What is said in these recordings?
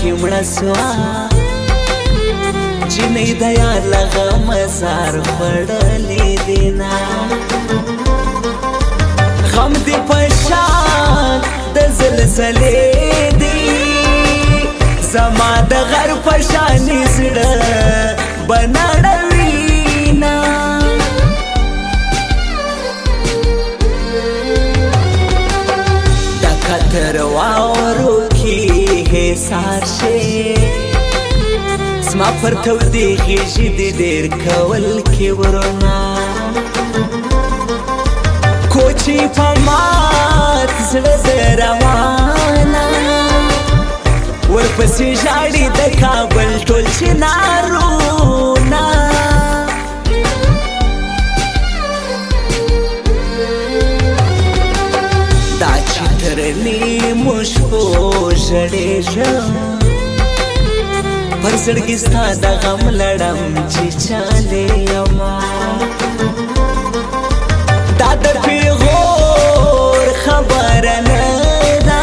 की मड़सवा जिन्हें दया लगा मजार पड़ले देना गम दी पशान दजल सले दी जमा दगर पशानी सिड़ बना डवीना दखतरवारो की है सार्शे स्मा पर तवदीखी जिदी देर कवल की वरना कोची पमात रवाना ورپسې ژاړي د کابل ټول چنارونه دا چې تر نیمو شپو ژړېږم پر زړګي ستا د غم لړم چې چالې یما دا د پیغور خبره نه ده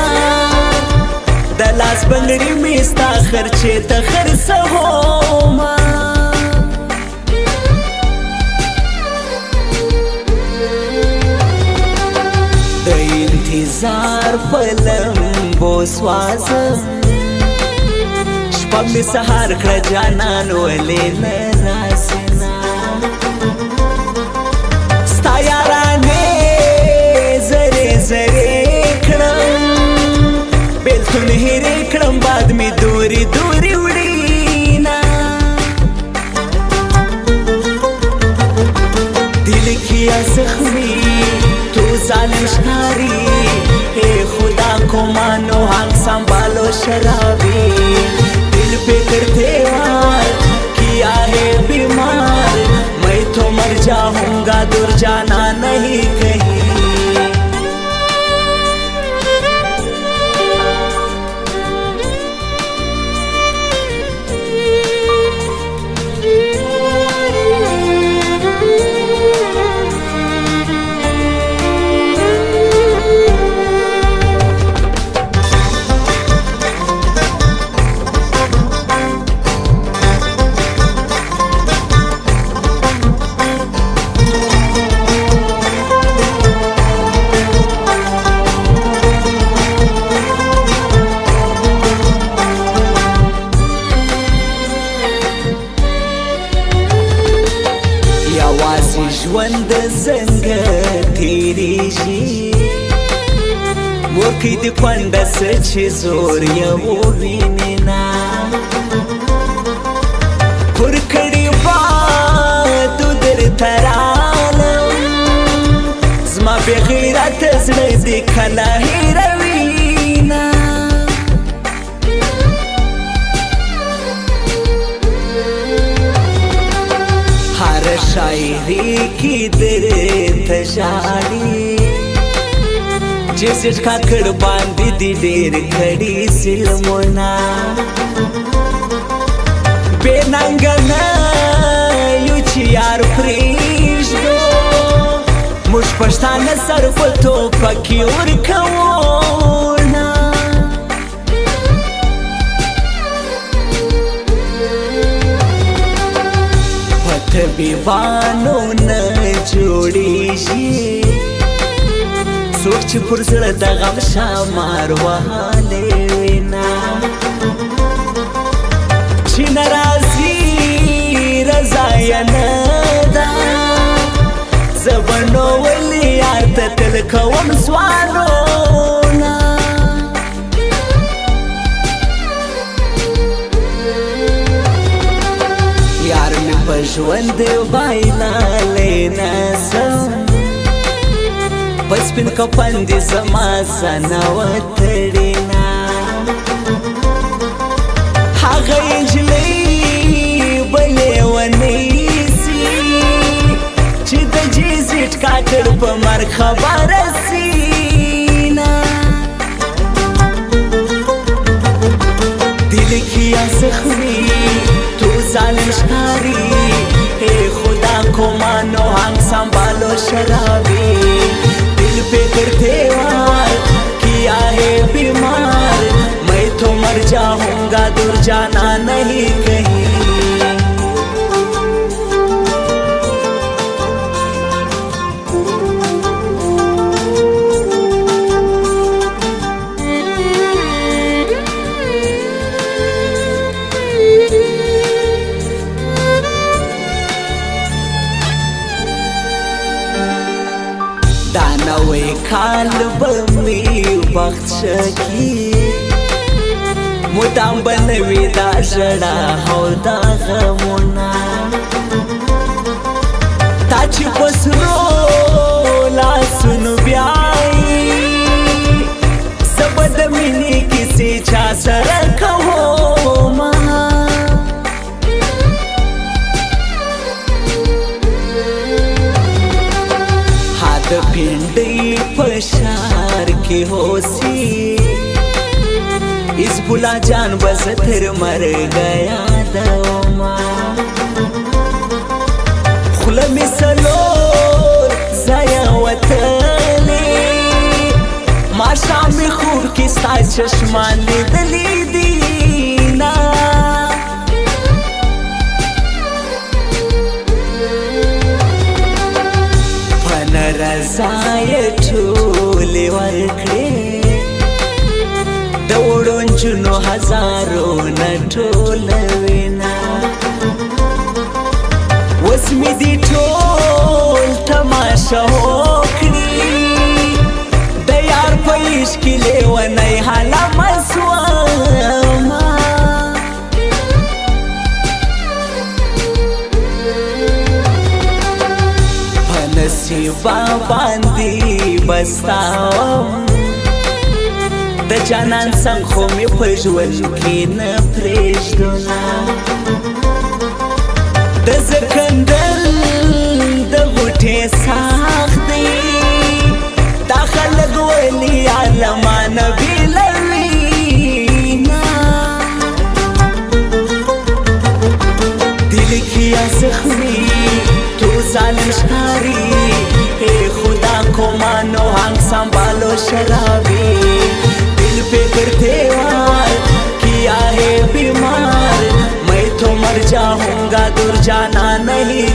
د لاس بنګړي مې ستا خرچې ته خرڅومه د انتظار په لمبو سوازم شپه مې سهار کړه جانان ولې نه راسې نه ستا یارانې زرې زرې کړم بیلتون هیرې کړم باد مې دورې دورې وړینا دل کیا زخمی تو ظالم ښکاري اے خدا کو مانو حق संभालो शराबी दिल पे करते वार किया है बीमार मैं तो मर जाऊंगा दूर जाना नहीं कहीं ژوند څنګه تیریږي ورکی د کونډه څه چې زور یې ووینې نه پر کړي بادو درته رالم زما بې غیرته زړه دې کله هېروینه هر شاعری کی درته ژاړي چې سټ کاکړ باندې دې ډېر کړي ظلمونه بې ننګه نه یو چې یار پرېږدو موږ پښتانه سر په ټوپک کې ورکوونه طبيبانو نه جوړیږي څوک چې پر زړه د غم شمار وهلی وینا چې ناراضي رضا یې نه ده زه به نو ولې یار ته تل کوم سوالونه ژوند بایللی نسم په سپین کفن دې زما سنه وتړینا هغه نجلۍ بلې ونیسي چې د جیزټ کاکړ په مرګ خبره سینا دل کیا زخمی تو ظالم ښکاري اے خدا کو مانو हम संभालो शराबी दिल पे करते वार किया है बीमार मैं तो मर जाऊंगा दूर जाना नहीं कहीं। दानवे खाल बमी बख्शकी मुदाम बनवी दा जड़ा हो दा गमुना ताची पसरो ला सुन ब्याई सबद मिनी किसी चा सरक हो मा हाथ भिंडी पशार के होसी इस बुला जान बस फिर मर गया दौमा खुला मिसलो जाया वतले माशा में खूब किस्ता चश्मा दली दीना फन रजाय ठोले वरखड़े दौड़ों चुनो हजारों न ठोलवेना वस्मी दी ठोल तमाशा होखनी दयार पैश किले वनई हाला मसवामा फनसी बाबांदी बस्ताव द जानान संखो में पजवन के न प्रेष्टोना द जखंदल द गुठे साखदी दाखल गोली आलमान बिलवीना दिल किया जख्मी तू जालिम शिकारी ए खुदा को मानो हम संभालो शराबी पे करते वार किया है बीमार मैं तो मर जाऊंगा दूर जाना नहीं।